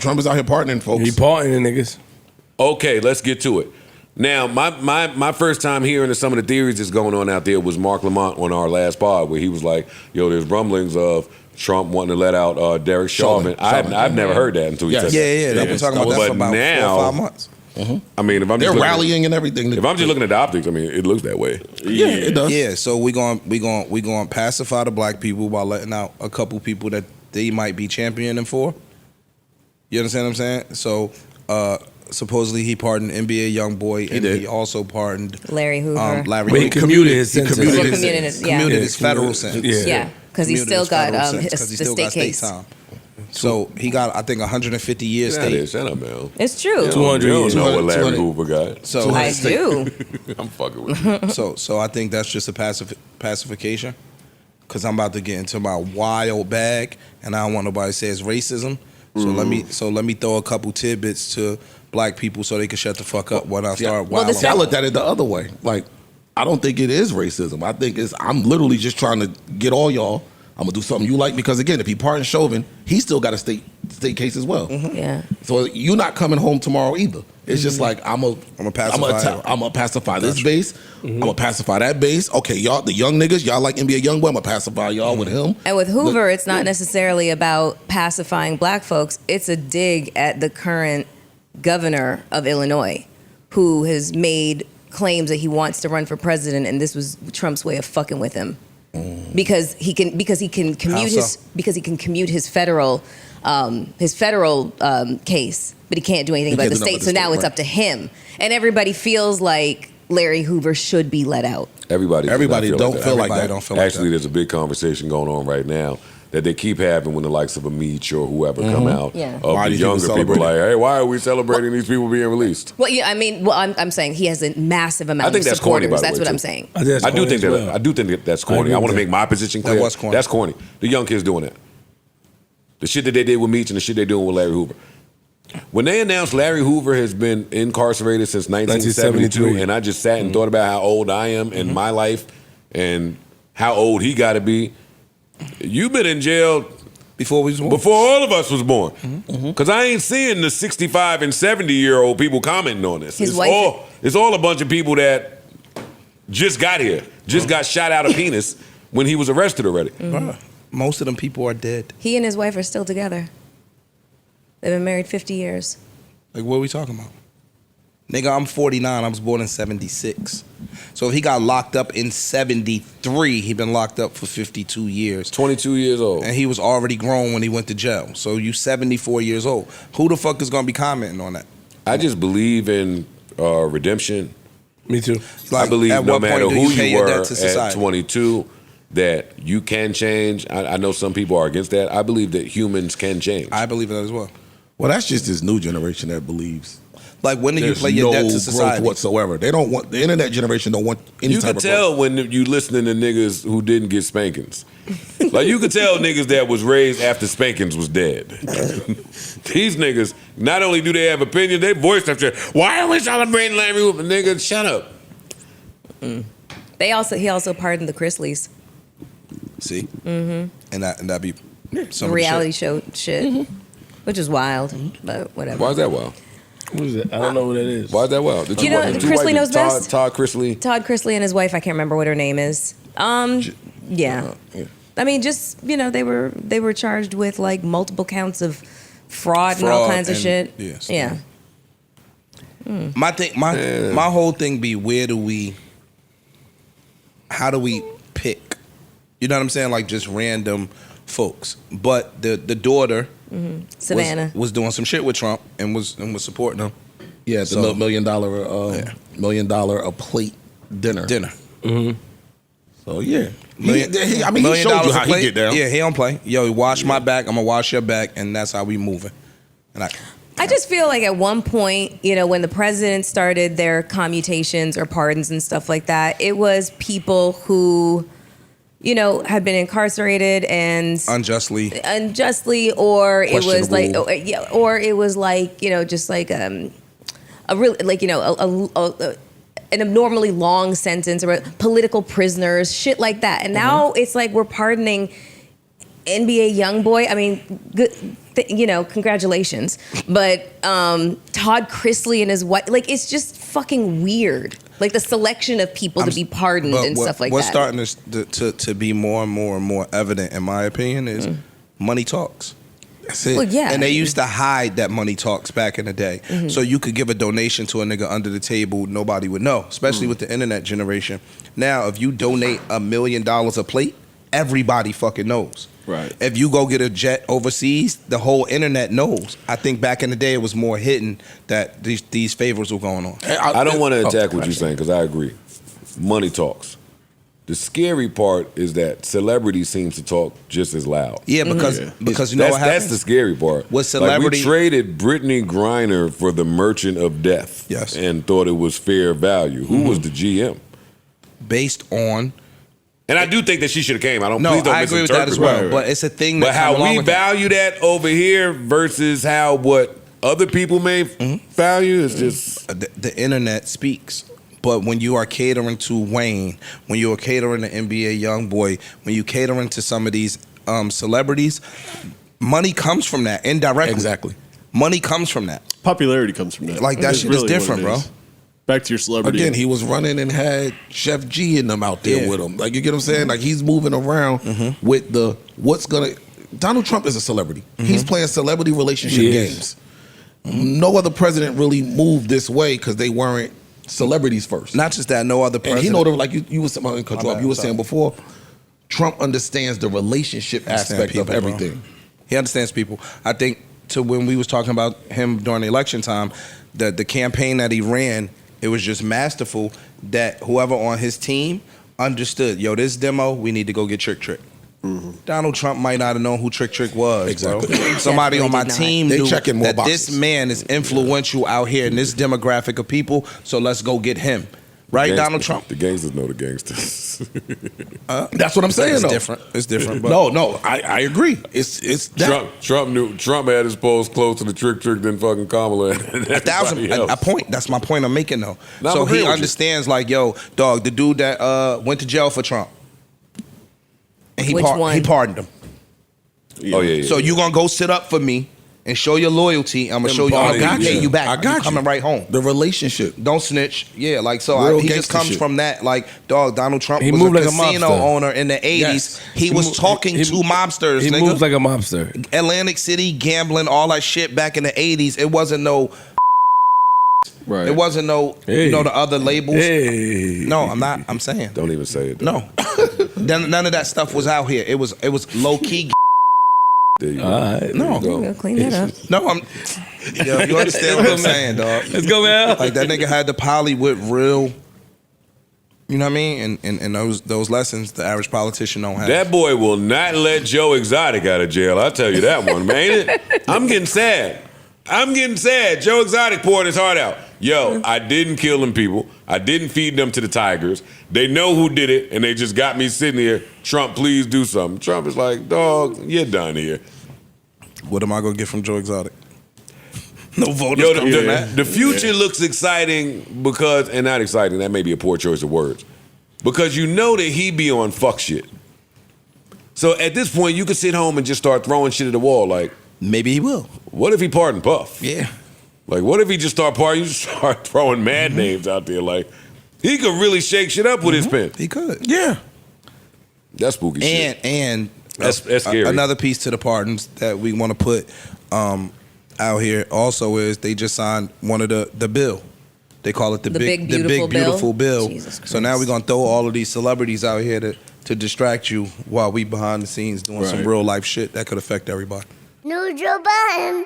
Trump is out here pardoning folks. He pardoning niggas. Okay, let's get to it. Now, my first time hearing of some of the theories that's going on out there was Mark Lamont on our last pod, where he was like, "Yo, there's rumblings of Trump wanting to let out Derek Chauvin." I've never heard that until he said that. Yeah. They've been talking about that for about 4 or 5 months. Mm-hmm. I mean, if I'm they're just rallying and everything. If I'm just looking at the optics, I mean, it looks that way. Yeah, it does. Yeah, so we going to pacify the black people by letting out a couple people that they might be championing for. You understand what I'm saying? So supposedly he pardoned NBA YoungBoy, and he also pardoned Larry Hoover. He commuted his sentence. Commuted his federal sentence. Yeah, because he still got the state case. Time. So he got, I think, 150 years state. Shut up, man. It's true. 200 You years. don't know what Larry Hoover got. So I do. I'm fucking with you. So I think that's just a pacification, because I'm about to get into my wild bag, and I don't want nobody to say it's racism. So let me throw a couple tidbits to black people so they can shut the fuck up when I start wilding. I looked at it the other way. Like, I don't think it is racism. I think I'm literally just trying to get all y'all. I'm gonna do something you like, because again, if he pardoned Chauvin, he still got a state case as well. Mm-hmm. Yeah. So you're not coming home tomorrow either. It's just like I'm a pacify this base. I'm gonna pacify that base. Okay, y'all, the young niggas, y'all like NBA YoungBoy. I'm gonna pacify y'all with him. And with Hoover, it's not necessarily about pacifying black folks. It's a dig at the current governor of Illinois, who has made claims that he wants to run for president, and this was Trump's way of fucking with him. Because he can commute his federal case, but he can't do anything about the state. So now it's up to him, and everybody feels like Larry Hoover should be let out. Everybody don't feel like that. Actually, there's a big conversation going on right now that they keep having when the likes of a Meech or whoever come out. Yeah. Of the younger people like, hey, why are we celebrating these people being released? Well, yeah, I mean, I'm saying he has a massive amount of supporters. That's what I'm saying. I do think that that's corny. I want to make my position clear. That was corny. That's corny. The young kids doing that. The shit that they did with Meech and the shit they're doing with Larry Hoover. When they announced Larry Hoover has been incarcerated since 1972, and I just sat and thought about how old I am in my life and how old he got to be. You've been in jail before we was born. Before all of us was born. Because I ain't seeing the 65 and 70-year-old people commenting on this. It's all a bunch of people that just got here, just got shot out of penis when he was arrested already. Most of them people are dead. He and his wife are still together. They've been married 50 years. Like, what are we talking about? Nigga, I'm 49. I was born in 76. So if he got locked up in 73, he been locked up for 52 years. 22 years old. And he was already grown when he went to jail. So you 74 years old. Who the fuck is going to be commenting on that? I just believe in redemption. Me too. I believe no matter who you were at 22, that you can change. I know some people are against that. I believe that humans can change. I believe that as well. Well, that's just this new generation that believes. Like, when do you play your debt to society? Growth whatsoever. They don't want, the internet generation don't want any type of growth. You could tell when you listening to niggas who didn't get spankings. Like, you could tell niggas that was raised after spankings was dead. These niggas, not only do they have opinions, they voice that shit. Why are we celebrating Larry Hoover? Nigga, shut up. He also pardoned the Chrisleys. See? And that'd be some reality show shit. Which is wild, but whatever. Why is that wild? What is it? I don't know what that is. Why is that wild? You know, Chrisley knows best. Todd Chrisley. Todd Chrisley and his wife. I can't remember what her name is. Yeah. I mean, just they were charged with like multiple counts of fraud and all kinds of shit. Yes. Yeah. My whole thing be, how do we pick? You know what I'm saying? Like, just random folks. But the daughter. Savannah was doing some shit with Trump and was supporting him. Yeah, the $1 million a plate dinner. So yeah, he showed you how he get down. Yeah, he don't play. Yo, wash my back, I'm gonna wash your back, and that's how we moving. And I just feel like at one point, when the president started their commutations or pardons and stuff like that, it was people who had been incarcerated and unjustly, or it was like, or it was like, just like a real, like, an abnormally long sentence, or political prisoners, shit like that. And now it's like we're pardoning NBA YoungBoy. I mean, good, congratulations. But Todd Chrisley and his wife, like, it's just fucking weird. Like the selection of people to be pardoned and stuff like what's that. What's starting to be more and more evident, in my opinion, is money talks. That's it. Well, yeah. And they used to hide that money talks back in the day. So you could give a donation to a nigga under the table, nobody would know, especially with the internet generation. Now, if you donate $1 million a plate, everybody fucking knows. Right. If you go get a jet overseas, the whole internet knows. I think back in the day it was more hidden that these favors were going on. I don't want to attack what you're saying because I agree. Money talks. The scary part is that celebrities seem to talk just as loud. Yeah, because you know what happens? That's the scary part. With celebrity, we traded Brittany Griner for the Merchant of Death. Yes. And thought it was fair value. Who was the GM? Based on. And I do think that she should have came. Please don't I agree with that as well. But it's a thing that. But how we value that over here versus how what other people may value is just the internet speaks. But when you are catering to Wayne, when you are catering to NBA YoungBoy, when you catering to some of these celebrities, money comes from that indirectly. Exactly. Money comes from that. Popularity comes from that. Like that shit is different, bro. Back to your celebrity. Again, he was running and had Chef G and them out there with him. Like, you get what I'm saying? Like, he's moving around with the Donald Trump is a celebrity. He's playing celebrity relationship games. No other president really moved this way because they weren't celebrities first. Not just that, no other president. And he know, like you were saying before, Trump understands the relationship aspect of everything. Bro. He understands people. I think when we was talking about him during the election time, the campaign that he ran, it was just masterful that whoever on his team understood, yo, this demo, we need to go get Trick. Donald Trump might not have known who Trick was. Exactly. Bro. Somebody on my team knew that boxes. this man is influential out here in this demographic of people, so let's go get him. Right, Donald Trump? The gangsters know the gangsters. That's what I'm saying, though. It's different. But No, I agree. It's that. Trump had his polls close to the Trick than fucking Kamala. That's my point I'm making, though. So he understands, like, yo, dog, the dude that went to jail for Trump, and he pardoned him. Yeah. Oh, yeah. So you gonna go sit up for me and show your loyalty. I'm gonna show you I'm gonna pay you back. I got you. Coming right home. The relationship. Don't snitch. Yeah, like so. He just comes from that. Like, dog, Donald Trump was a casino owner in the 80s. Yes. He was talking to mobsters. He moves like a mobster. Atlantic City, gambling, all that shit back in the 80s. It wasn't no. Right. It wasn't no. Hey. You know the other labels. Hey. No, I'm not. I'm saying. Don't even say it. No. None of that stuff was out here. It was low key. There you go. No, go clean that up. No, you understand what I'm saying, dog? Let's go, man. Like that nigga had the poly with real. You know what I mean? And those lessons the average politician don't have. That boy will not let Joe Exotic out of jail. I'll tell you that one, man. Ain't it? I'm getting sad. Joe Exotic poured his heart out. Yo, I didn't kill them people. I didn't feed them to the tigers. They know who did it, and they just got me sitting here. Trump, please do something. Trump is like, dog, you're done here. What am I going to get from Joe Exotic? No voters. The future looks exciting because, and not exciting, that may be a poor choice of words, because you know that he be on fuck shit. So at this point, you could sit home and just start throwing shit at the wall. Like, maybe he will. What if he pardoned Puff? Yeah. Like, what if he just start throwing mad names out there? Like, he could really shake shit up with his pen. He could. Yeah. That's spooky shit. And that's scary. Another piece to the pardons that we want to put out here also is they just signed one of the bill. They call it the big beautiful bill. So now we're gonna throw all of these celebrities out here to distract you while we behind the scenes doing some real life shit that could affect everybody. New Joe Budden.